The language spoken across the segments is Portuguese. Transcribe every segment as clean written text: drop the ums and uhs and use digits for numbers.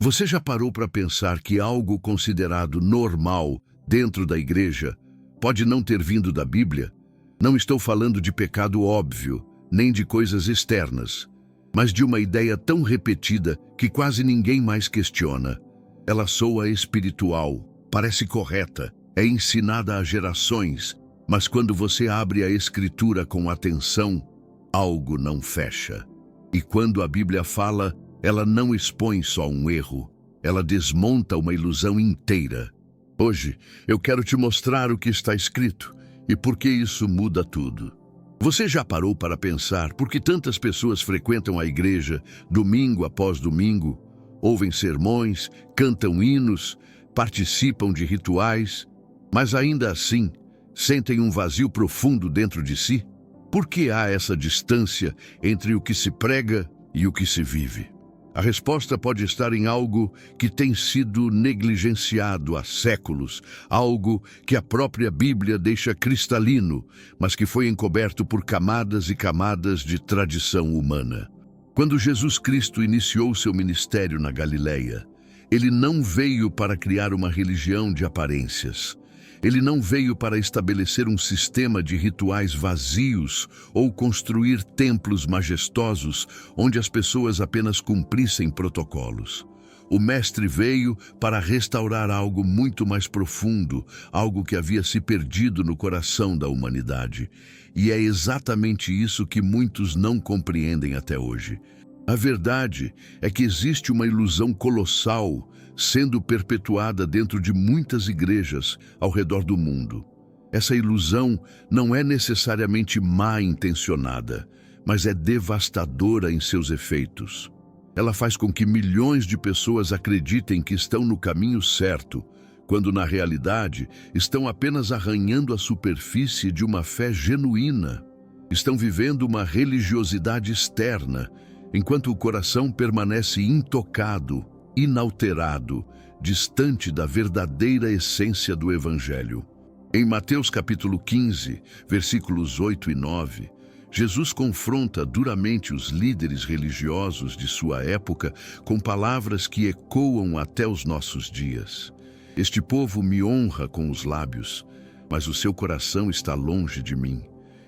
Você já parou para pensar que algo considerado normal dentro da igreja pode não ter vindo da Bíblia? Não estou falando de pecado óbvio, nem de coisas externas, mas de uma ideia tão repetida que quase ninguém mais questiona. Ela soa espiritual, parece correta, é ensinada a gerações, mas quando você abre a Escritura com atenção, algo não fecha. E quando a Bíblia fala, ela não expõe só um erro, ela desmonta uma ilusão inteira. Hoje, eu quero te mostrar o que está escrito e por que isso muda tudo. Você já parou para pensar por que tantas pessoas frequentam a igreja domingo após domingo, ouvem sermões, cantam hinos, participam de rituais, mas ainda assim sentem um vazio profundo dentro de si? Por que há essa distância entre o que se prega e o que se vive? A resposta pode estar em algo que tem sido negligenciado há séculos, algo que a própria Bíblia deixa cristalino, mas que foi encoberto por camadas e camadas de tradição humana. Quando Jesus Cristo iniciou seu ministério na Galileia, ele não veio para criar uma religião de aparências. Ele não veio para estabelecer um sistema de rituais vazios ou construir templos majestosos onde as pessoas apenas cumprissem protocolos. O Mestre veio para restaurar algo muito mais profundo, algo que havia se perdido no coração da humanidade. E é exatamente isso que muitos não compreendem até hoje. A verdade é que existe uma ilusão colossal sendo perpetuada dentro de muitas igrejas ao redor do mundo. Essa ilusão não é necessariamente má intencionada, mas é devastadora em seus efeitos. Ela faz com que milhões de pessoas acreditem que estão no caminho certo, quando na realidade estão apenas arranhando a superfície de uma fé genuína. Estão vivendo uma religiosidade externa, enquanto o coração permanece intocado, inalterado, distante da verdadeira essência do Evangelho. Em Mateus capítulo 15, versículos 8 e 9, Jesus confronta duramente os líderes religiosos de sua época com palavras que ecoam até os nossos dias. Este povo me honra com os lábios, mas o seu coração está longe de mim,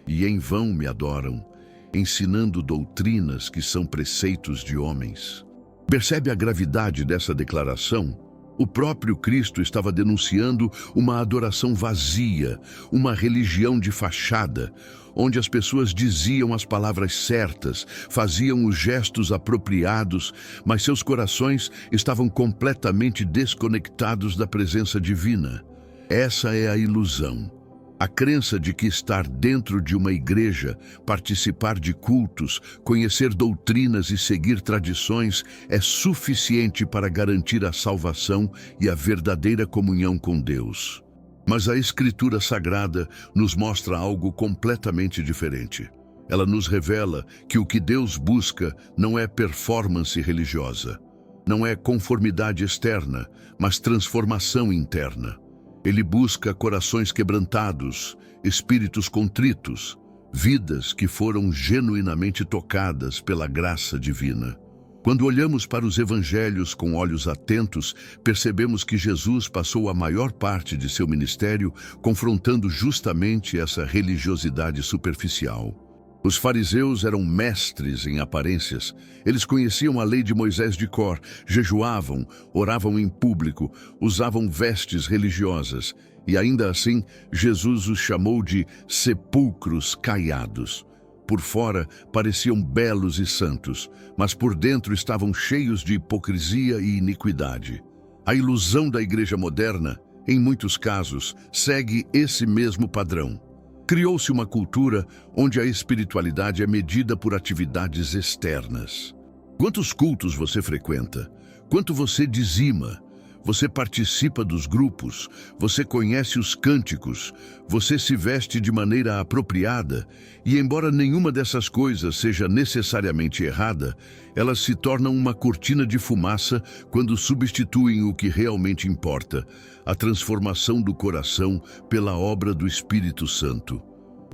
e em vão me adoram, ensinando doutrinas que são preceitos de homens. Percebe a gravidade dessa declaração? O próprio Cristo estava denunciando uma adoração vazia, uma religião de fachada, onde as pessoas diziam as palavras certas, faziam os gestos apropriados, mas seus corações estavam completamente desconectados da presença divina. Essa é a ilusão. A crença de que estar dentro de uma igreja, participar de cultos, conhecer doutrinas e seguir tradições é suficiente para garantir a salvação e a verdadeira comunhão com Deus. Mas a Escritura Sagrada nos mostra algo completamente diferente. Ela nos revela que o que Deus busca não é performance religiosa, não é conformidade externa, mas transformação interna. Ele busca corações quebrantados, espíritos contritos, vidas que foram genuinamente tocadas pela graça divina. Quando olhamos para os evangelhos com olhos atentos, percebemos que Jesus passou a maior parte de seu ministério confrontando justamente essa religiosidade superficial. Os fariseus eram mestres em aparências. Eles conheciam a lei de Moisés de cor, jejuavam, oravam em público, usavam vestes religiosas. E ainda assim, Jesus os chamou de sepulcros caiados. Por fora, pareciam belos e santos, mas por dentro estavam cheios de hipocrisia e iniquidade. A ilusão da igreja moderna, em muitos casos, segue esse mesmo padrão. Criou-se uma cultura onde a espiritualidade é medida por atividades externas. Quantos cultos você frequenta? Quanto você dizima? Você participa dos grupos? Você conhece os cânticos? Você se veste de maneira apropriada? E embora nenhuma dessas coisas seja necessariamente errada, elas se tornam uma cortina de fumaça quando substituem o que realmente importa, a transformação do coração pela obra do Espírito Santo.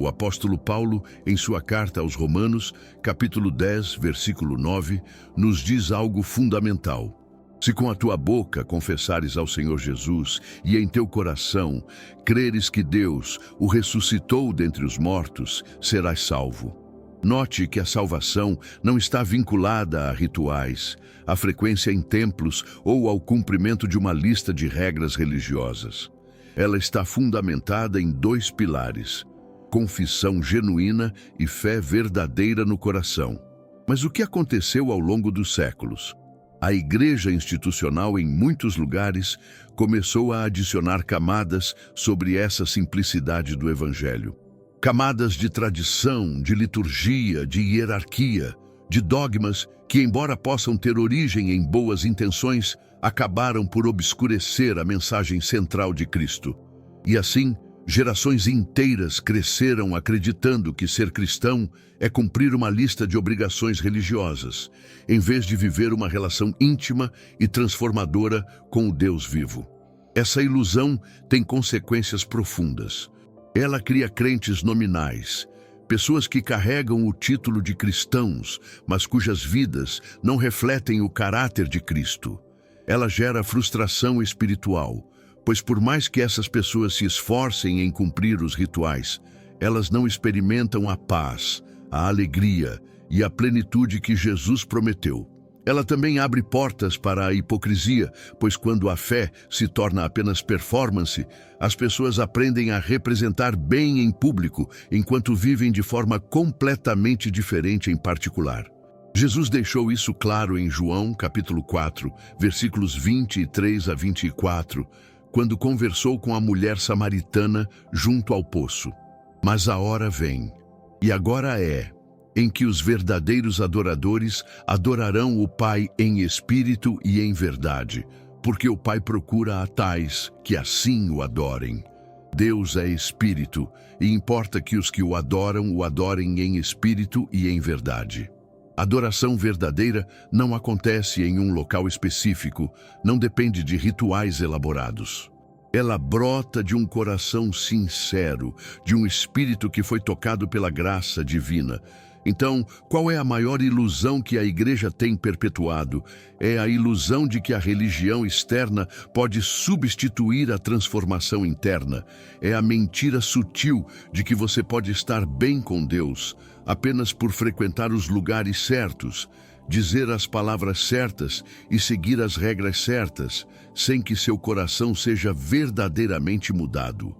O apóstolo Paulo, em sua carta aos Romanos, capítulo 10, versículo 9, nos diz algo fundamental. Se com a tua boca confessares ao Senhor Jesus e em teu coração creres que Deus o ressuscitou dentre os mortos, serás salvo. Note que a salvação não está vinculada a rituais, à frequência em templos ou ao cumprimento de uma lista de regras religiosas. Ela está fundamentada em dois pilares: confissão genuína e fé verdadeira no coração. Mas o que aconteceu ao longo dos séculos? A igreja institucional em muitos lugares começou a adicionar camadas sobre essa simplicidade do Evangelho. Camadas de tradição, de liturgia, de hierarquia, de dogmas que, embora possam ter origem em boas intenções, acabaram por obscurecer a mensagem central de Cristo. E assim, gerações inteiras cresceram acreditando que ser cristão é cumprir uma lista de obrigações religiosas, em vez de viver uma relação íntima e transformadora com o Deus vivo. Essa ilusão tem consequências profundas. Ela cria crentes nominais, pessoas que carregam o título de cristãos, mas cujas vidas não refletem o caráter de Cristo. Ela gera frustração espiritual, pois por mais que essas pessoas se esforcem em cumprir os rituais, elas não experimentam a paz, a alegria e a plenitude que Jesus prometeu. Ela também abre portas para a hipocrisia, pois quando a fé se torna apenas performance, as pessoas aprendem a representar bem em público, enquanto vivem de forma completamente diferente em particular. Jesus deixou isso claro em João, capítulo 4, versículos 23 a 24, quando conversou com a mulher samaritana junto ao poço. Mas a hora vem, e agora é, em que os verdadeiros adoradores adorarão o Pai em espírito e em verdade, porque o Pai procura a tais que assim o adorem. Deus é espírito, e importa que os que o adorem em espírito e em verdade. Adoração verdadeira não acontece em um local específico, não depende de rituais elaborados. Ela brota de um coração sincero, de um espírito que foi tocado pela graça divina. Então, qual é a maior ilusão que a igreja tem perpetuado? É a ilusão de que a religião externa pode substituir a transformação interna. É a mentira sutil de que você pode estar bem com Deus apenas por frequentar os lugares certos, dizer as palavras certas e seguir as regras certas, sem que seu coração seja verdadeiramente mudado.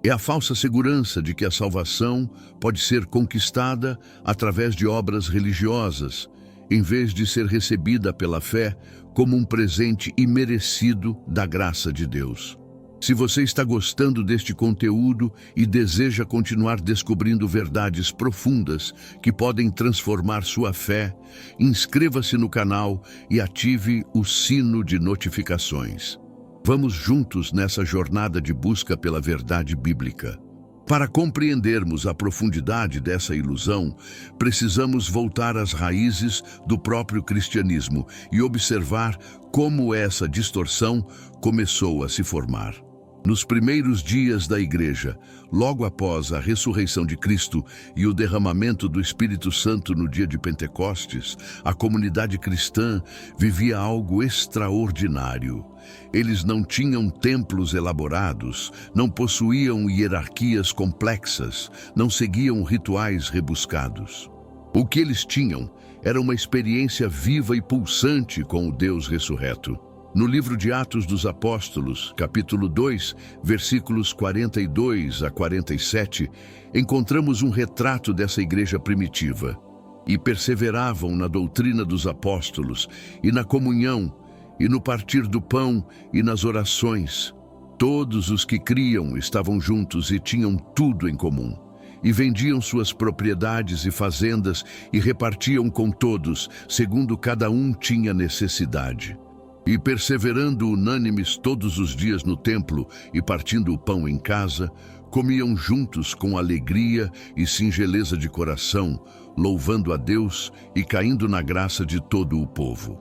É a falsa segurança de que a salvação pode ser conquistada através de obras religiosas, em vez de ser recebida pela fé como um presente imerecido da graça de Deus. Se você está gostando deste conteúdo e deseja continuar descobrindo verdades profundas que podem transformar sua fé, inscreva-se no canal e ative o sino de notificações. Vamos juntos nessa jornada de busca pela verdade bíblica. Para compreendermos a profundidade dessa ilusão, precisamos voltar às raízes do próprio cristianismo e observar como essa distorção começou a se formar. Nos primeiros dias da igreja, logo após a ressurreição de Cristo e o derramamento do Espírito Santo no dia de Pentecostes, a comunidade cristã vivia algo extraordinário. Eles não tinham templos elaborados, não possuíam hierarquias complexas, não seguiam rituais rebuscados. O que eles tinham era uma experiência viva e pulsante com o Deus ressurreto. No livro de Atos dos Apóstolos, capítulo 2, versículos 42 a 47, encontramos um retrato dessa igreja primitiva. E perseveravam na doutrina dos apóstolos, e na comunhão, e no partir do pão, e nas orações. Todos os que criam estavam juntos e tinham tudo em comum. E vendiam suas propriedades e fazendas e repartiam com todos, segundo cada um tinha necessidade. E perseverando unânimes todos os dias no templo e partindo o pão em casa, comiam juntos com alegria e singeleza de coração, louvando a Deus e caindo na graça de todo o povo.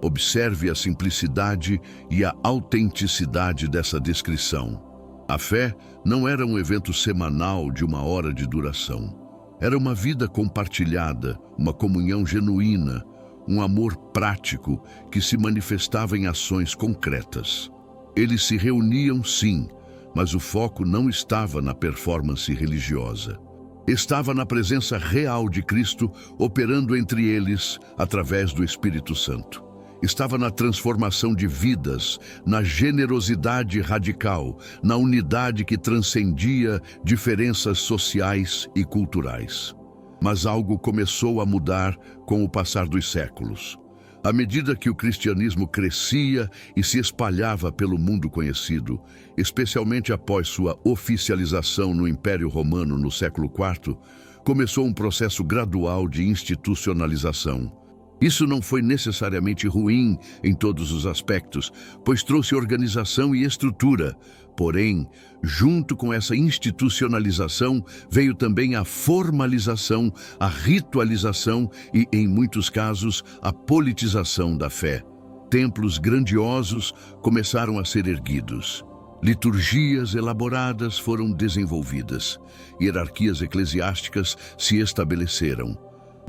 Observe a simplicidade e a autenticidade dessa descrição. A fé não era um evento semanal de uma hora de duração. Era uma vida compartilhada, uma comunhão genuína, um amor prático que se manifestava em ações concretas. Eles se reuniam, sim, mas o foco não estava na performance religiosa. Estava na presença real de Cristo operando entre eles através do Espírito Santo. Estava na transformação de vidas, na generosidade radical, na unidade que transcendia diferenças sociais e culturais. Mas algo começou a mudar com o passar dos séculos. À medida que o cristianismo crescia e se espalhava pelo mundo conhecido, especialmente após sua oficialização no Império Romano no século IV, começou um processo gradual de institucionalização. Isso não foi necessariamente ruim em todos os aspectos, pois trouxe organização e estrutura. Porém, junto com essa institucionalização, veio também a formalização, a ritualização e, em muitos casos, a politização da fé. Templos grandiosos começaram a ser erguidos. Liturgias elaboradas foram desenvolvidas. Hierarquias eclesiásticas se estabeleceram.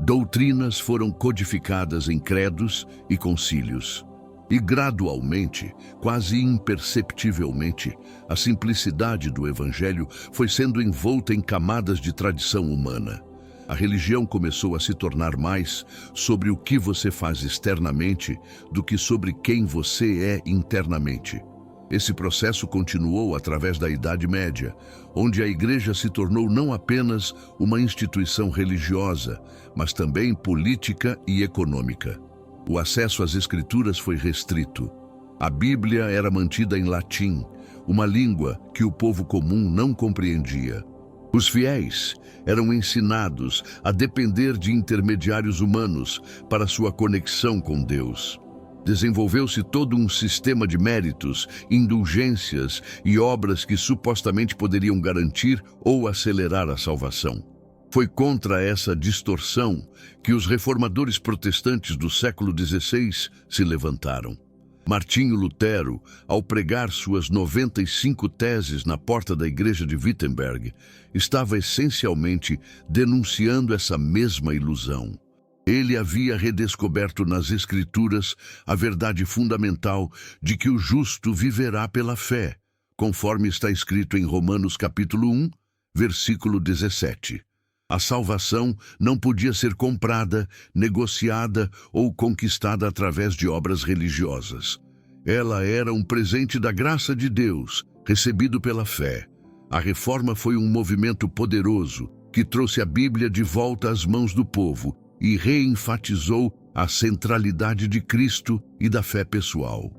Doutrinas foram codificadas em credos e concílios. E gradualmente, quase imperceptivelmente, a simplicidade do Evangelho foi sendo envolta em camadas de tradição humana. A religião começou a se tornar mais sobre o que você faz externamente do que sobre quem você é internamente. Esse processo continuou através da Idade Média, onde a Igreja se tornou não apenas uma instituição religiosa, mas também política e econômica. O acesso às Escrituras foi restrito. A Bíblia era mantida em latim, uma língua que o povo comum não compreendia. Os fiéis eram ensinados a depender de intermediários humanos para sua conexão com Deus. Desenvolveu-se todo um sistema de méritos, indulgências e obras que supostamente poderiam garantir ou acelerar a salvação. Foi contra essa distorção que os reformadores protestantes do século XVI se levantaram. Martinho Lutero, ao pregar suas 95 teses na porta da igreja de Wittenberg, estava essencialmente denunciando essa mesma ilusão. Ele havia redescoberto nas Escrituras a verdade fundamental de que o justo viverá pela fé, conforme está escrito em Romanos capítulo 1, versículo 17. A salvação não podia ser comprada, negociada ou conquistada através de obras religiosas. Ela era um presente da graça de Deus, recebido pela fé. A reforma foi um movimento poderoso que trouxe a Bíblia de volta às mãos do povo e reenfatizou a centralidade de Cristo e da fé pessoal.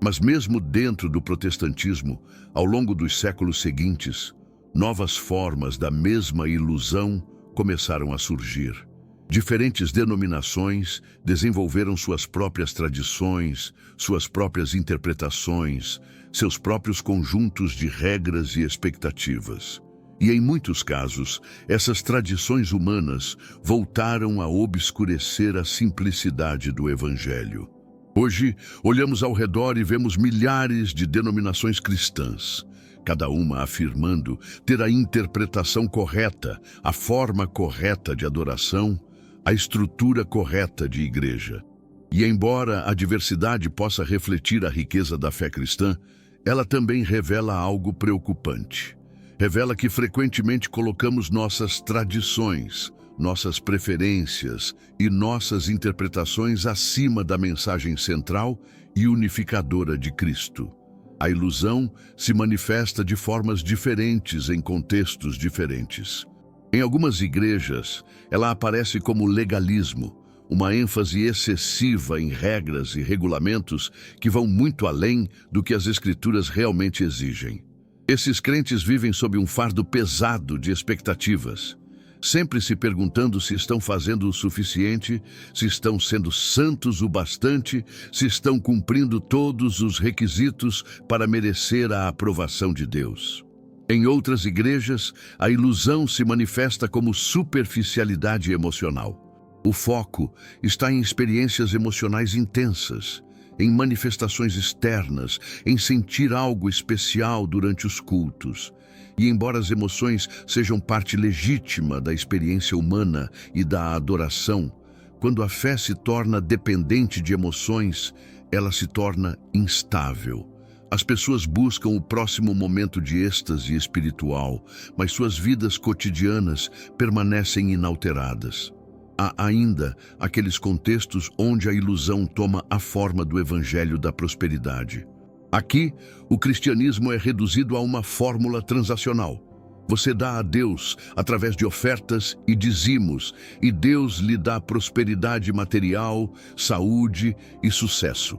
Mas mesmo dentro do protestantismo, ao longo dos séculos seguintes, novas formas da mesma ilusão começaram a surgir. Diferentes denominações desenvolveram suas próprias tradições, suas próprias interpretações, seus próprios conjuntos de regras e expectativas. E em muitos casos, essas tradições humanas voltaram a obscurecer a simplicidade do Evangelho. Hoje, olhamos ao redor e vemos milhares de denominações cristãs, cada uma afirmando ter a interpretação correta, a forma correta de adoração, a estrutura correta de igreja. E embora a diversidade possa refletir a riqueza da fé cristã, ela também revela algo preocupante. Revela que frequentemente colocamos nossas tradições, nossas preferências e nossas interpretações acima da mensagem central e unificadora de Cristo. A ilusão se manifesta de formas diferentes em contextos diferentes. Em algumas igrejas, ela aparece como legalismo, uma ênfase excessiva em regras e regulamentos que vão muito além do que as Escrituras realmente exigem. Esses crentes vivem sob um fardo pesado de expectativas, sempre se perguntando se estão fazendo o suficiente, se estão sendo santos o bastante, se estão cumprindo todos os requisitos para merecer a aprovação de Deus. Em outras igrejas, a ilusão se manifesta como superficialidade emocional. O foco está em experiências emocionais intensas, em manifestações externas, em sentir algo especial durante os cultos. E embora as emoções sejam parte legítima da experiência humana e da adoração, Quando a fé se torna dependente de emoções, ela se torna instável. As pessoas buscam o próximo momento de êxtase espiritual, mas suas vidas cotidianas permanecem inalteradas. Há ainda aqueles contextos onde a ilusão toma a forma do evangelho da prosperidade. Aqui, o cristianismo é reduzido a uma fórmula transacional. Você dá a Deus através de ofertas e dizimos, e Deus lhe dá prosperidade material, saúde e sucesso.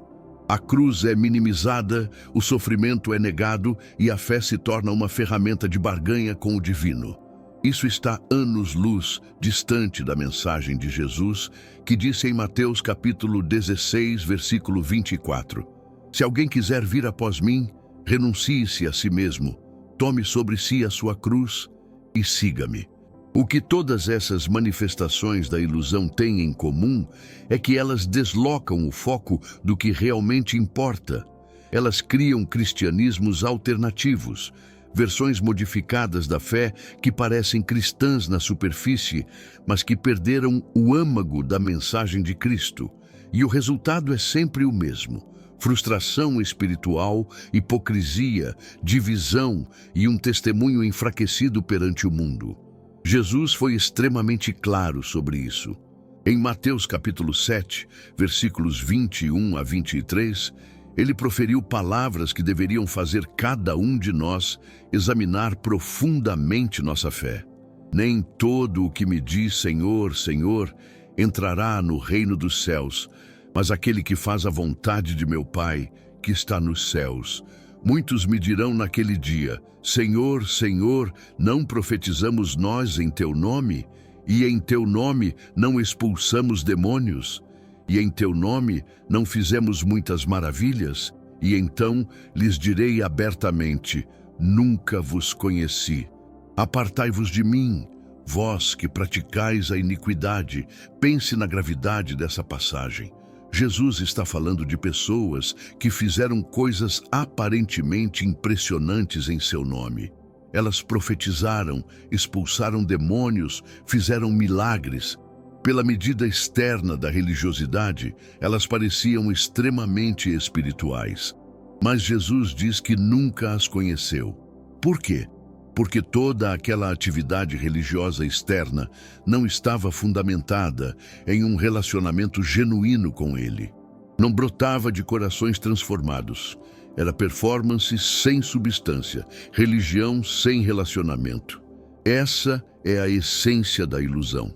A cruz é minimizada, o sofrimento é negado e a fé se torna uma ferramenta de barganha com o divino. Isso está anos-luz distante da mensagem de Jesus, que disse em Mateus capítulo 16, versículo 24: Se alguém quiser vir após mim, renuncie-se a si mesmo, tome sobre si a sua cruz e siga-me. O que todas essas manifestações da ilusão têm em comum é que elas deslocam o foco do que realmente importa. Elas criam cristianismos alternativos, versões modificadas da fé que parecem cristãs na superfície, mas que perderam o âmago da mensagem de Cristo. E o resultado é sempre o mesmo: frustração espiritual, hipocrisia, divisão e um testemunho enfraquecido perante o mundo. Jesus foi extremamente claro sobre isso. Em Mateus capítulo 7, versículos 21 a 23, ele proferiu palavras que deveriam fazer cada um de nós examinar profundamente nossa fé. Nem todo o que me diz Senhor, Senhor, entrará no reino dos céus, mas aquele que faz a vontade de meu Pai, que está nos céus. Muitos me dirão naquele dia: Senhor, Senhor, não profetizamos nós em teu nome? E em teu nome não expulsamos demônios? E em teu nome não fizemos muitas maravilhas? E então lhes direi abertamente: nunca vos conheci. Apartai-vos de mim, vós que praticais a iniquidade. Pense na gravidade dessa passagem. Jesus está falando de pessoas que fizeram coisas aparentemente impressionantes em seu nome. Elas profetizaram, expulsaram demônios, fizeram milagres. Pela medida externa da religiosidade, elas pareciam extremamente espirituais. Mas Jesus diz que nunca as conheceu. Por quê? Porque toda aquela atividade religiosa externa não estava fundamentada em um relacionamento genuíno com Ele. Não brotava de corações transformados. Era performance sem substância, religião sem relacionamento. Essa é a essência da ilusão.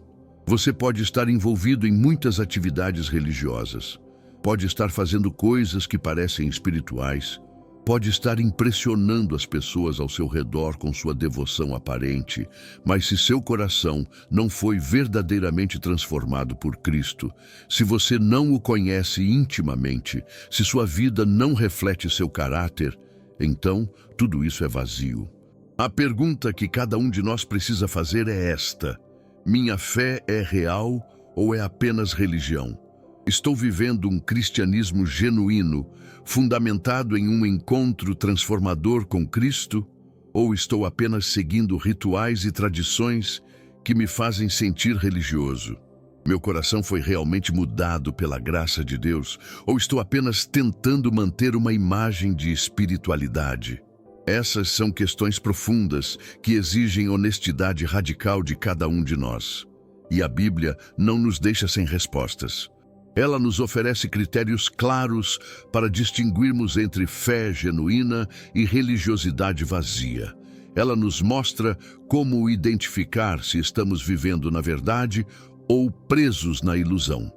Você pode estar envolvido em muitas atividades religiosas, pode estar fazendo coisas que parecem espirituais, pode estar impressionando as pessoas ao seu redor com sua devoção aparente, mas se seu coração não foi verdadeiramente transformado por Cristo, se você não o conhece intimamente, se sua vida não reflete seu caráter, então tudo isso é vazio. A pergunta que cada um de nós precisa fazer é esta: minha fé é real ou é apenas religião? Estou vivendo um cristianismo genuíno, fundamentado em um encontro transformador com Cristo, ou estou apenas seguindo rituais e tradições que me fazem sentir religioso? Meu coração foi realmente mudado pela graça de Deus, ou estou apenas tentando manter uma imagem de espiritualidade? Essas são questões profundas que exigem honestidade radical de cada um de nós. E a Bíblia não nos deixa sem respostas. Ela nos oferece critérios claros para distinguirmos entre fé genuína e religiosidade vazia. Ela nos mostra como identificar se estamos vivendo na verdade ou presos na ilusão.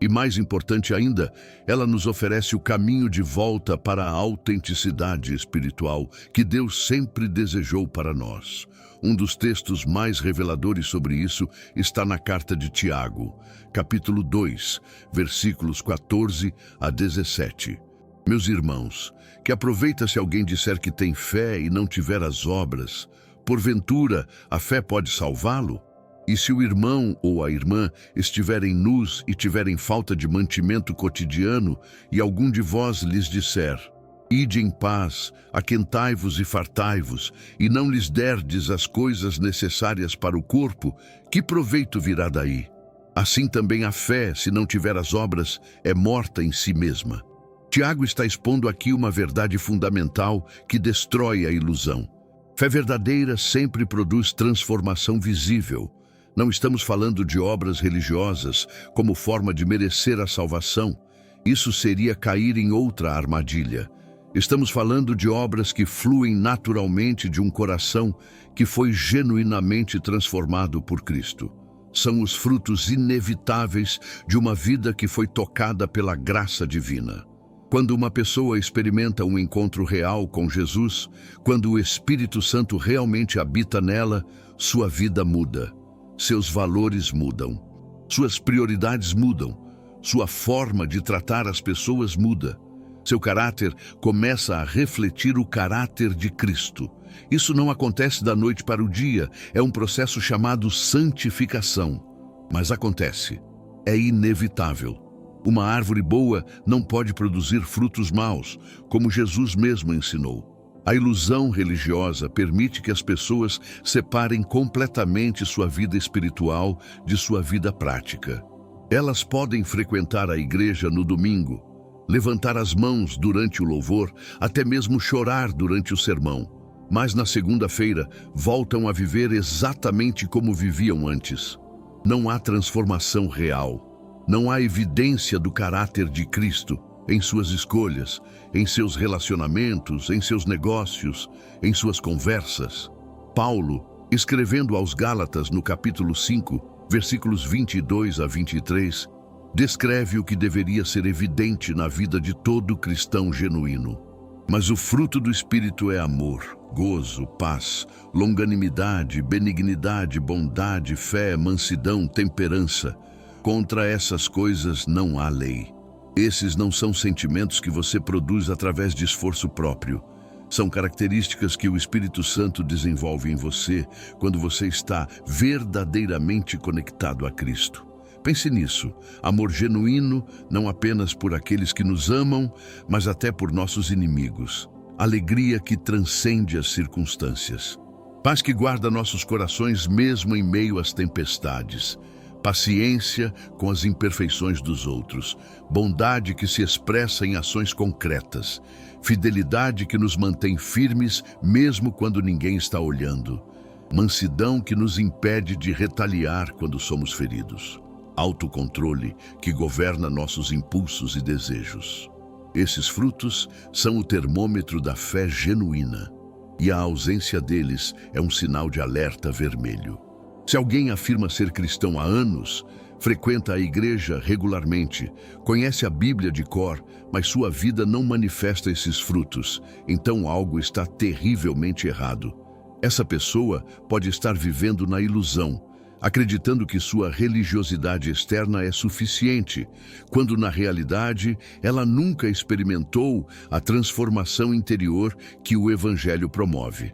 E mais importante ainda, ela nos oferece o caminho de volta para a autenticidade espiritual que Deus sempre desejou para nós. Um dos textos mais reveladores sobre isso está na carta de Tiago, capítulo 2, versículos 14 a 17. Meus irmãos, que aproveita se alguém disser que tem fé e não tiver as obras? Porventura, a fé pode salvá-lo? E se o irmão ou a irmã estiverem nus e tiverem falta de mantimento cotidiano, e algum de vós lhes disser: ide em paz, aquentai-vos e fartai-vos, e não lhes derdes as coisas necessárias para o corpo, que proveito virá daí? Assim também a fé, se não tiver as obras, é morta em si mesma. Tiago está expondo aqui uma verdade fundamental que destrói a ilusão. Fé verdadeira sempre produz transformação visível. Não estamos falando de obras religiosas como forma de merecer a salvação. Isso seria cair em outra armadilha. Estamos falando de obras que fluem naturalmente de um coração que foi genuinamente transformado por Cristo. São os frutos inevitáveis de uma vida que foi tocada pela graça divina. Quando uma pessoa experimenta um encontro real com Jesus, quando o Espírito Santo realmente habita nela, sua vida muda. Seus valores mudam. Suas prioridades mudam. Sua forma de tratar as pessoas muda. Seu caráter começa a refletir o caráter de Cristo. Isso não acontece da noite para o dia, é um processo chamado santificação. Mas acontece. É inevitável. Uma árvore boa não pode produzir frutos maus, como Jesus mesmo ensinou. A ilusão religiosa permite que as pessoas separem completamente sua vida espiritual de sua vida prática. Elas podem frequentar a igreja no domingo, levantar as mãos durante o louvor, até mesmo chorar durante o sermão. Mas na segunda-feira voltam a viver exatamente como viviam antes. Não há transformação real. Não há evidência do caráter de Cristo em suas escolhas, em seus relacionamentos, em seus negócios, em suas conversas. Paulo, escrevendo aos Gálatas no capítulo 5, versículos 22 a 23, descreve o que deveria ser evidente na vida de todo cristão genuíno. Mas o fruto do Espírito é amor, gozo, paz, longanimidade, benignidade, bondade, fé, mansidão, temperança. Contra essas coisas não há lei. Esses não são sentimentos que você produz através de esforço próprio. São características que o Espírito Santo desenvolve em você quando você está verdadeiramente conectado a Cristo. Pense nisso. Amor genuíno, não apenas por aqueles que nos amam, mas até por nossos inimigos. Alegria que transcende as circunstâncias. Paz que guarda nossos corações mesmo em meio às tempestades. Paciência com as imperfeições dos outros, bondade que se expressa em ações concretas, fidelidade que nos mantém firmes mesmo quando ninguém está olhando, mansidão que nos impede de retaliar quando somos feridos, autocontrole que governa nossos impulsos e desejos. Esses frutos são o termômetro da fé genuína, e a ausência deles é um sinal de alerta vermelho. Se alguém afirma ser cristão há anos, frequenta a igreja regularmente, conhece a Bíblia de cor, mas sua vida não manifesta esses frutos, então algo está terrivelmente errado. Essa pessoa pode estar vivendo na ilusão, acreditando que sua religiosidade externa é suficiente, quando na realidade ela nunca experimentou a transformação interior que o Evangelho promove.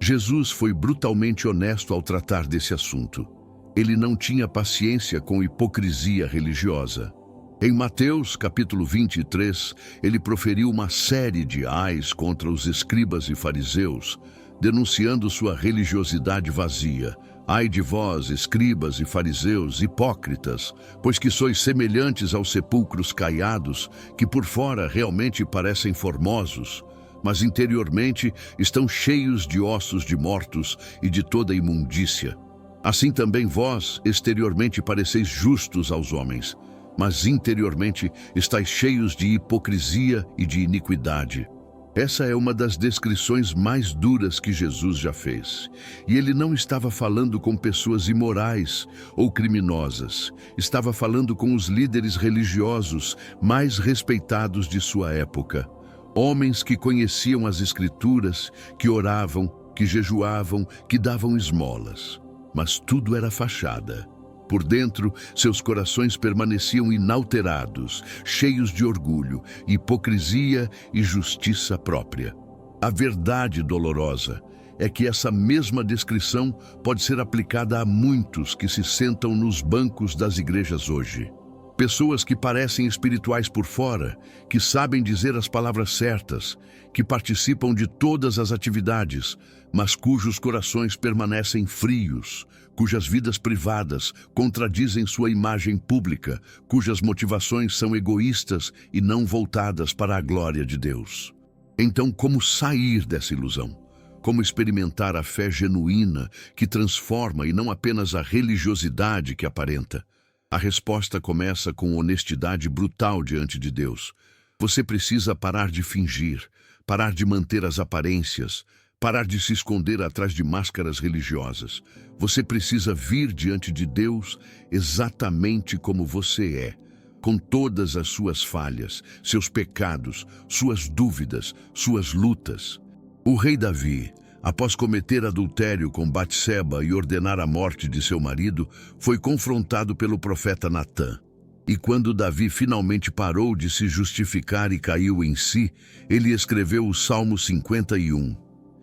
Jesus foi brutalmente honesto ao tratar desse assunto. Ele não tinha paciência com hipocrisia religiosa. Em Mateus, capítulo 23, ele proferiu uma série de ais contra os escribas e fariseus, denunciando sua religiosidade vazia. Ai de vós, escribas e fariseus, hipócritas, pois que sois semelhantes aos sepulcros caiados, que por fora realmente parecem formosos, mas interiormente estão cheios de ossos de mortos e de toda imundícia. Assim também vós, exteriormente, pareceis justos aos homens, mas interiormente estáis cheios de hipocrisia e de iniquidade. Essa é uma das descrições mais duras que Jesus já fez. E ele não estava falando com pessoas imorais ou criminosas. Estava falando com os líderes religiosos mais respeitados de sua época. Homens que conheciam as Escrituras, que oravam, que jejuavam, que davam esmolas. Mas tudo era fachada. Por dentro, seus corações permaneciam inalterados, cheios de orgulho, hipocrisia e justiça própria. A verdade dolorosa é que essa mesma descrição pode ser aplicada a muitos que se sentam nos bancos das igrejas hoje. Pessoas que parecem espirituais por fora, que sabem dizer as palavras certas, que participam de todas as atividades, mas cujos corações permanecem frios, cujas vidas privadas contradizem sua imagem pública, cujas motivações são egoístas e não voltadas para a glória de Deus. Então, como sair dessa ilusão? Como experimentar a fé genuína que transforma e não apenas a religiosidade que aparenta? A resposta começa com honestidade brutal diante de Deus. Você precisa parar de fingir, parar de manter as aparências, parar de se esconder atrás de máscaras religiosas. Você precisa vir diante de Deus exatamente como você é, com todas as suas falhas, seus pecados, suas dúvidas, suas lutas. O rei Davi, após cometer adultério com Batseba e ordenar a morte de seu marido, foi confrontado pelo profeta Natã. E quando Davi finalmente parou de se justificar e caiu em si, ele escreveu o Salmo 51.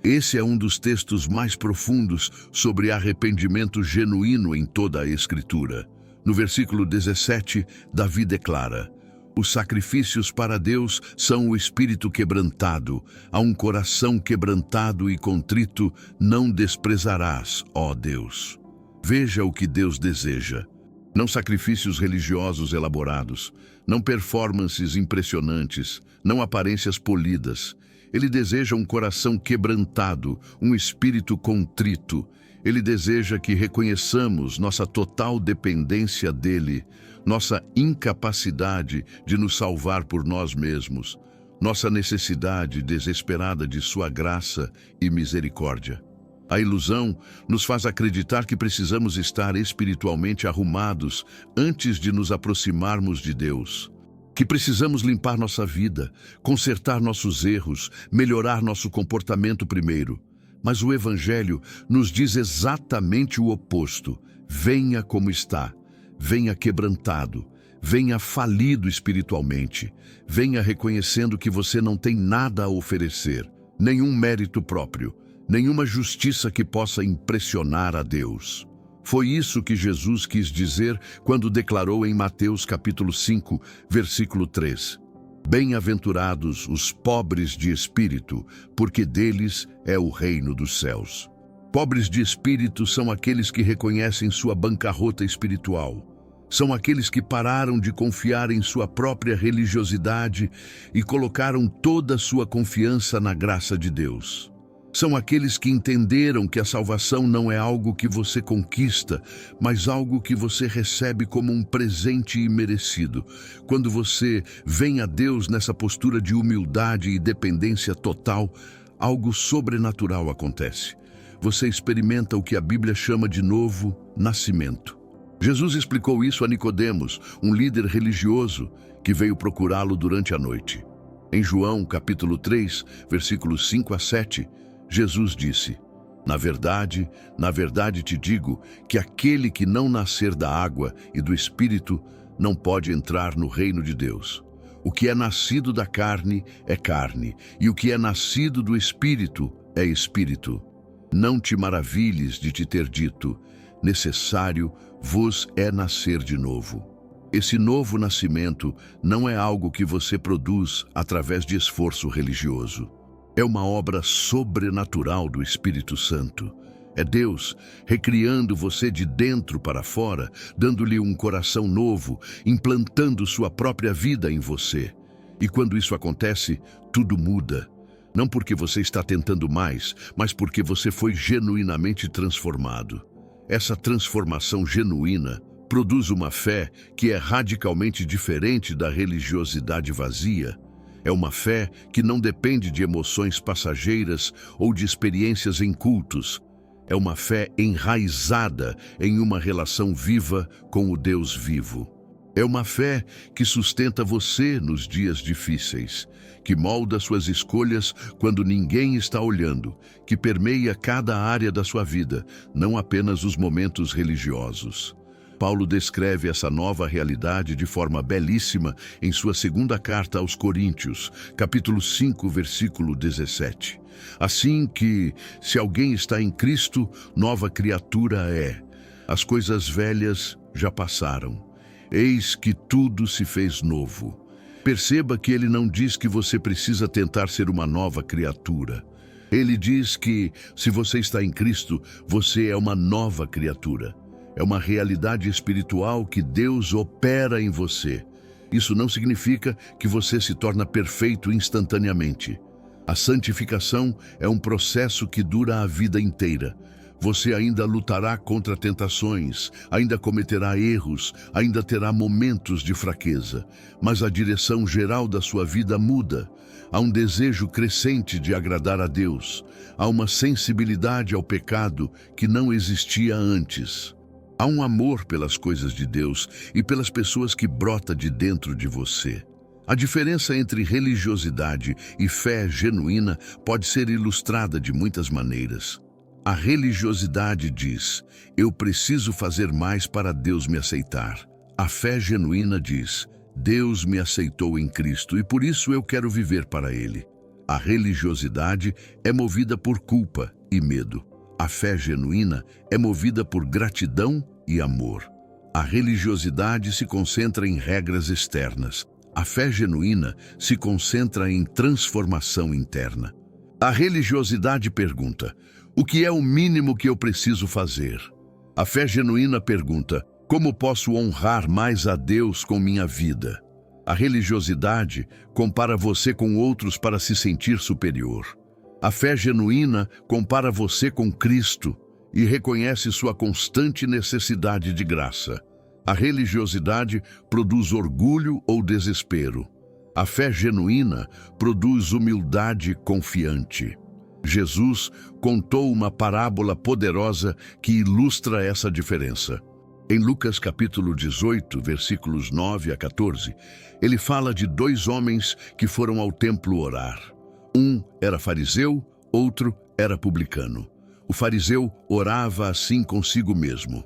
Esse é um dos textos mais profundos sobre arrependimento genuíno em toda a Escritura. No versículo 17, Davi declara: os sacrifícios para Deus são o espírito quebrantado. A um coração quebrantado e contrito não desprezarás, ó Deus. Veja o que Deus deseja. Não sacrifícios religiosos elaborados, não performances impressionantes, não aparências polidas. Ele deseja um coração quebrantado, um espírito contrito. Ele deseja que reconheçamos nossa total dependência dele, nossa incapacidade de nos salvar por nós mesmos, nossa necessidade desesperada de sua graça e misericórdia. A ilusão nos faz acreditar que precisamos estar espiritualmente arrumados antes de nos aproximarmos de Deus, que precisamos limpar nossa vida, consertar nossos erros, melhorar nosso comportamento primeiro. Mas o Evangelho nos diz exatamente o oposto. Venha como está, venha quebrantado, venha falido espiritualmente, venha reconhecendo que você não tem nada a oferecer, nenhum mérito próprio, nenhuma justiça que possa impressionar a Deus. Foi isso que Jesus quis dizer quando declarou em Mateus capítulo 5, versículo 3. Bem-aventurados os pobres de espírito, porque deles é o reino dos céus. Pobres de espírito são aqueles que reconhecem sua bancarrota espiritual. São aqueles que pararam de confiar em sua própria religiosidade e colocaram toda a sua confiança na graça de Deus. São aqueles que entenderam que a salvação não é algo que você conquista, mas algo que você recebe como um presente imerecido. Quando você vem a Deus nessa postura de humildade e dependência total, algo sobrenatural acontece. Você experimenta o que a Bíblia chama de novo nascimento. Jesus explicou isso a Nicodemos, um líder religioso que veio procurá-lo durante a noite. Em João capítulo 3, versículos 5 a 7, Jesus disse: na verdade te digo que aquele que não nascer da água e do Espírito não pode entrar no reino de Deus. O que é nascido da carne é carne, e o que é nascido do Espírito é Espírito. Não te maravilhes de te ter dito: necessário vos é nascer de novo. Esse novo nascimento não é algo que você produz através de esforço religioso. É uma obra sobrenatural do Espírito Santo. É Deus recriando você de dentro para fora, dando-lhe um coração novo, implantando sua própria vida em você. E quando isso acontece, tudo muda. Não porque você está tentando mais, mas porque você foi genuinamente transformado. Essa transformação genuína produz uma fé que é radicalmente diferente da religiosidade vazia. É uma fé que não depende de emoções passageiras ou de experiências em cultos. É uma fé enraizada em uma relação viva com o Deus vivo. É uma fé que sustenta você nos dias difíceis, que molda suas escolhas quando ninguém está olhando, que permeia cada área da sua vida, não apenas os momentos religiosos. Paulo descreve essa nova realidade de forma belíssima em sua segunda carta aos Coríntios, capítulo 5, versículo 17. Assim que, se alguém está em Cristo, nova criatura é. As coisas velhas já passaram. Eis que tudo se fez novo. Perceba que ele não diz que você precisa tentar ser uma nova criatura. Ele diz que, se você está em Cristo, você é uma nova criatura. É uma realidade espiritual que Deus opera em você. Isso não significa que você se torna perfeito instantaneamente. A santificação é um processo que dura a vida inteira. Você ainda lutará contra tentações, ainda cometerá erros, ainda terá momentos de fraqueza, mas a direção geral da sua vida muda. Há um desejo crescente de agradar a Deus. Há uma sensibilidade ao pecado que não existia antes. Há um amor pelas coisas de Deus e pelas pessoas que brota de dentro de você. A diferença entre religiosidade e fé genuína pode ser ilustrada de muitas maneiras. A religiosidade diz: eu preciso fazer mais para Deus me aceitar. A fé genuína diz: Deus me aceitou em Cristo e por isso eu quero viver para Ele. A religiosidade é movida por culpa e medo. A fé genuína é movida por gratidão e amor. A religiosidade se concentra em regras externas. A fé genuína se concentra em transformação interna. A religiosidade pergunta: o que é o mínimo que eu preciso fazer? A fé genuína pergunta: como posso honrar mais a Deus com minha vida? A religiosidade compara você com outros para se sentir superior. A fé genuína compara você com Cristo e reconhece sua constante necessidade de graça. A religiosidade produz orgulho ou desespero. A fé genuína produz humildade confiante. Jesus contou uma parábola poderosa que ilustra essa diferença. Em Lucas capítulo 18, versículos 9 a 14, ele fala de dois homens que foram ao templo orar. Um era fariseu, outro era publicano. O fariseu orava assim consigo mesmo: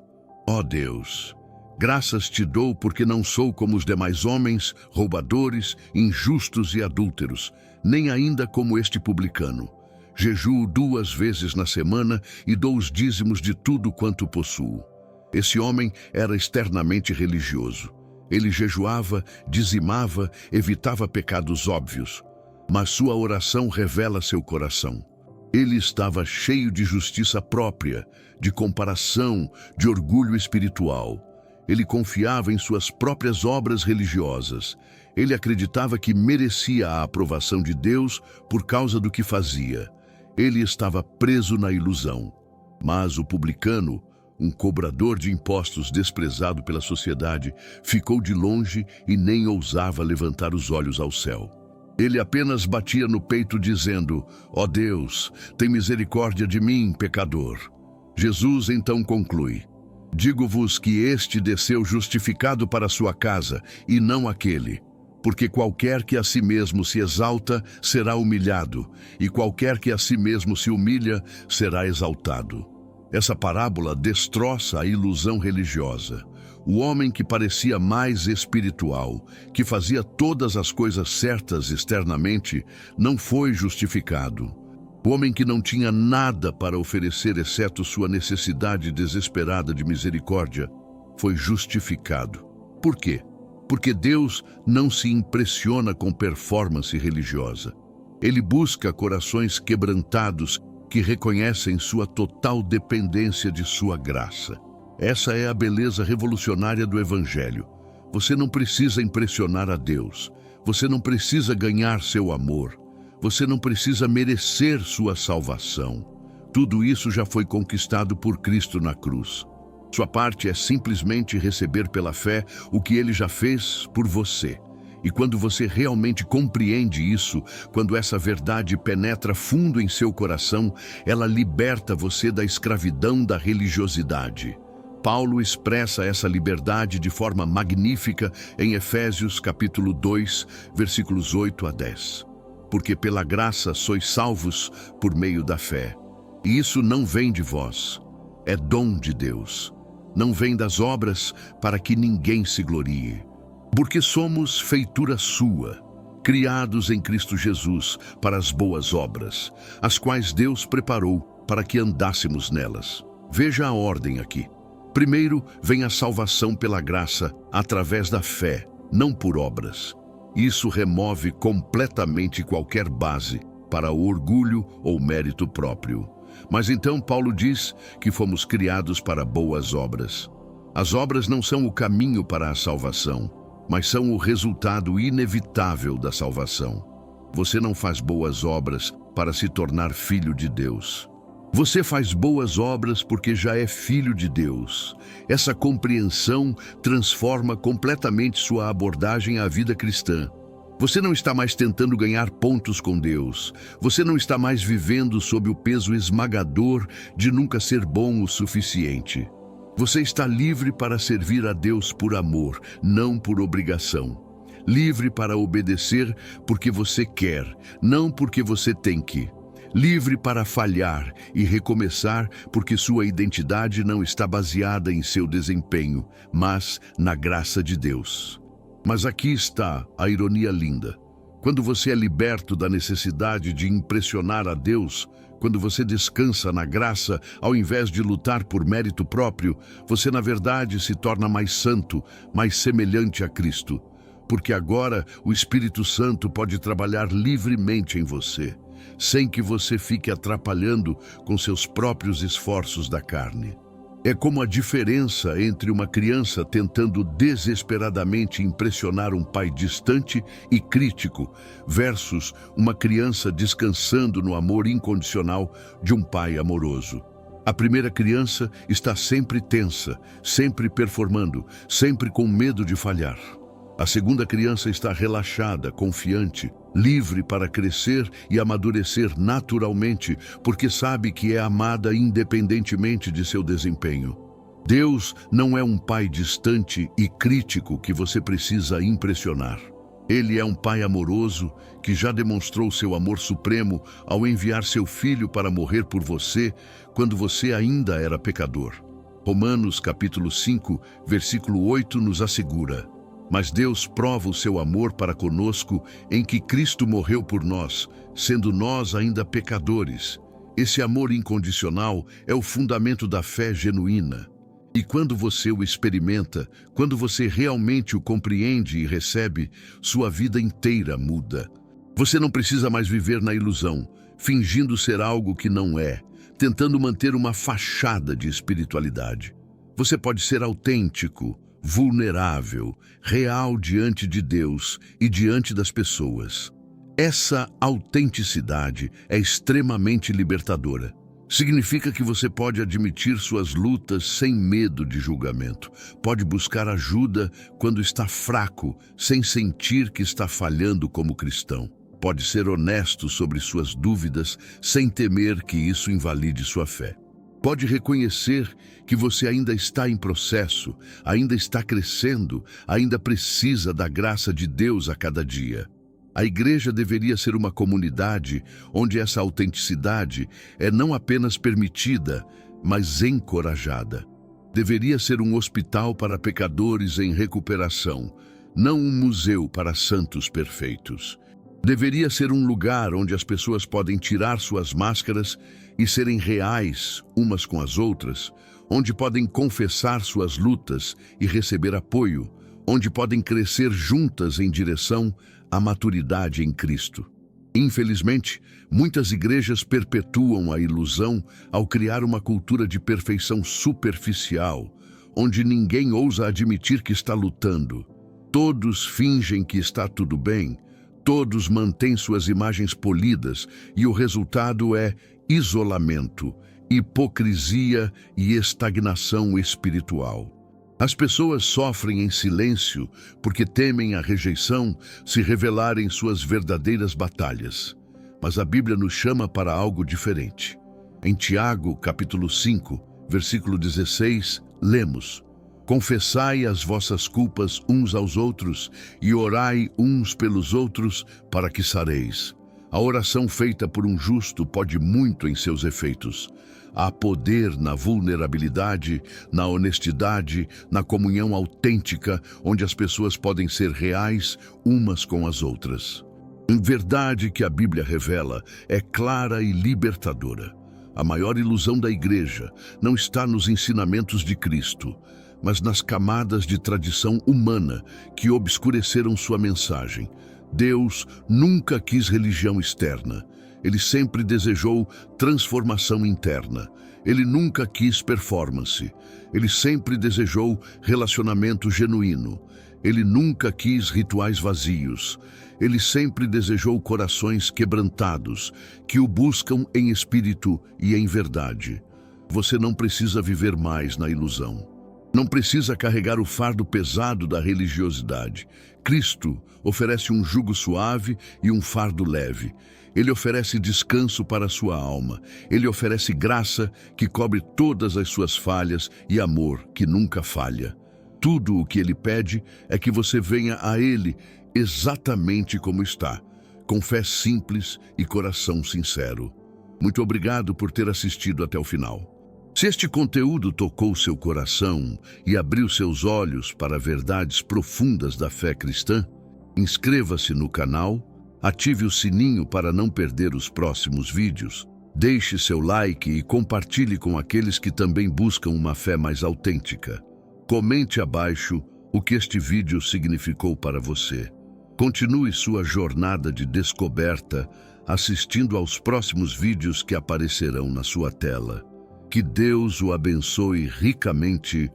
ó Deus, graças te dou porque não sou como os demais homens, roubadores, injustos e adúlteros, nem ainda como este publicano. Jejuo 2 vezes na semana e dou os dízimos de tudo quanto possuo. Esse homem era externamente religioso. Ele jejuava, dizimava, evitava pecados óbvios. Mas sua oração revela seu coração. Ele estava cheio de justiça própria, de comparação, de orgulho espiritual. Ele confiava em suas próprias obras religiosas. Ele acreditava que merecia a aprovação de Deus por causa do que fazia. Ele estava preso na ilusão. Mas o publicano, um cobrador de impostos desprezado pela sociedade, ficou de longe e nem ousava levantar os olhos ao céu. Ele apenas batia no peito dizendo: ó Deus, tem misericórdia de mim, pecador. Jesus então conclui: digo-vos que este desceu justificado para sua casa, e não aquele. Porque qualquer que a si mesmo se exalta, será humilhado, e qualquer que a si mesmo se humilha, será exaltado. Essa parábola destroça a ilusão religiosa. O homem que parecia mais espiritual, que fazia todas as coisas certas externamente, não foi justificado. O homem que não tinha nada para oferecer exceto sua necessidade desesperada de misericórdia, foi justificado. Por quê? Porque Deus não se impressiona com performance religiosa. Ele busca corações quebrantados que reconhecem sua total dependência de sua graça. Essa é a beleza revolucionária do Evangelho. Você não precisa impressionar a Deus. Você não precisa ganhar seu amor. Você não precisa merecer sua salvação. Tudo isso já foi conquistado por Cristo na cruz. Sua parte é simplesmente receber pela fé o que Ele já fez por você. E quando você realmente compreende isso, quando essa verdade penetra fundo em seu coração, ela liberta você da escravidão da religiosidade. Paulo expressa essa liberdade de forma magnífica em Efésios capítulo 2, versículos 8 a 10. Porque pela graça sois salvos por meio da fé. E isso não vem de vós, é dom de Deus. Não vem das obras para que ninguém se glorie. Porque somos feitura sua, criados em Cristo Jesus para as boas obras, as quais Deus preparou para que andássemos nelas. Veja a ordem aqui. Primeiro, vem a salvação pela graça, através da fé, não por obras. Isso remove completamente qualquer base para o orgulho ou mérito próprio. Mas então Paulo diz que fomos criados para boas obras. As obras não são o caminho para a salvação, mas são o resultado inevitável da salvação. Você não faz boas obras para se tornar filho de Deus. Você faz boas obras porque já é filho de Deus. Essa compreensão transforma completamente sua abordagem à vida cristã. Você não está mais tentando ganhar pontos com Deus. Você não está mais vivendo sob o peso esmagador de nunca ser bom o suficiente. Você está livre para servir a Deus por amor, não por obrigação. Livre para obedecer porque você quer, não porque você tem que. Livre para falhar e recomeçar porque sua identidade não está baseada em seu desempenho, mas na graça de Deus. Mas aqui está a ironia linda. Quando você é liberto da necessidade de impressionar a Deus, quando você descansa na graça ao invés de lutar por mérito próprio, você na verdade se torna mais santo, mais semelhante a Cristo. Porque agora o Espírito Santo pode trabalhar livremente em você, sem que você fique atrapalhando com seus próprios esforços da carne. É como a diferença entre uma criança tentando desesperadamente impressionar um pai distante e crítico versus uma criança descansando no amor incondicional de um pai amoroso. A primeira criança está sempre tensa, sempre performando, sempre com medo de falhar. A segunda criança está relaxada, confiante, livre para crescer e amadurecer naturalmente, porque sabe que é amada independentemente de seu desempenho. Deus não é um pai distante e crítico que você precisa impressionar. Ele é um pai amoroso que já demonstrou seu amor supremo ao enviar seu filho para morrer por você quando você ainda era pecador. Romanos capítulo 5, versículo 8 nos assegura: mas Deus prova o seu amor para conosco em que Cristo morreu por nós, sendo nós ainda pecadores. Esse amor incondicional é o fundamento da fé genuína. E quando você o experimenta, quando você realmente o compreende e recebe, sua vida inteira muda. Você não precisa mais viver na ilusão, fingindo ser algo que não é, tentando manter uma fachada de espiritualidade. Você pode ser autêntico, vulnerável, real diante de Deus e diante das pessoas. Essa autenticidade é extremamente libertadora. Significa que você pode admitir suas lutas sem medo de julgamento. Pode buscar ajuda quando está fraco, sem sentir que está falhando como cristão. Pode ser honesto sobre suas dúvidas, sem temer que isso invalide sua fé. Pode reconhecer que você ainda está em processo, ainda está crescendo, ainda precisa da graça de Deus a cada dia. A igreja deveria ser uma comunidade onde essa autenticidade é não apenas permitida, mas encorajada. Deveria ser um hospital para pecadores em recuperação, não um museu para santos perfeitos. Deveria ser um lugar onde as pessoas podem tirar suas máscaras e serem reais umas com as outras, onde podem confessar suas lutas e receber apoio, onde podem crescer juntas em direção à maturidade em Cristo. Infelizmente, muitas igrejas perpetuam a ilusão ao criar uma cultura de perfeição superficial, onde ninguém ousa admitir que está lutando. Todos fingem que está tudo bem, todos mantêm suas imagens polidas e o resultado é isolamento, hipocrisia e estagnação espiritual. As pessoas sofrem em silêncio porque temem a rejeição se revelarem suas verdadeiras batalhas. Mas a Bíblia nos chama para algo diferente. Em Tiago, capítulo 5, versículo 16, lemos: confessai as vossas culpas uns aos outros e orai uns pelos outros para que sareis. A oração feita por um justo pode muito em seus efeitos. Há poder na vulnerabilidade, na honestidade, na comunhão autêntica, onde as pessoas podem ser reais umas com as outras. A verdade que a Bíblia revela é clara e libertadora. A maior ilusão da igreja não está nos ensinamentos de Cristo, mas nas camadas de tradição humana que obscureceram sua mensagem. Deus nunca quis religião externa. Ele sempre desejou transformação interna. Ele nunca quis performance. Ele sempre desejou relacionamento genuíno. Ele nunca quis rituais vazios. Ele sempre desejou corações quebrantados, que o buscam em espírito e em verdade. Você não precisa viver mais na ilusão. Não precisa carregar o fardo pesado da religiosidade. Cristo oferece um jugo suave e um fardo leve. Ele oferece descanso para a sua alma. Ele oferece graça que cobre todas as suas falhas e amor que nunca falha. Tudo o que ele pede é que você venha a ele exatamente como está, com fé simples e coração sincero. Muito obrigado por ter assistido até o final. Se este conteúdo tocou seu coração e abriu seus olhos para verdades profundas da fé cristã, inscreva-se no canal, ative o sininho para não perder os próximos vídeos, deixe seu like e compartilhe com aqueles que também buscam uma fé mais autêntica. Comente abaixo o que este vídeo significou para você. Continue sua jornada de descoberta assistindo aos próximos vídeos que aparecerão na sua tela. Que Deus o abençoe ricamente.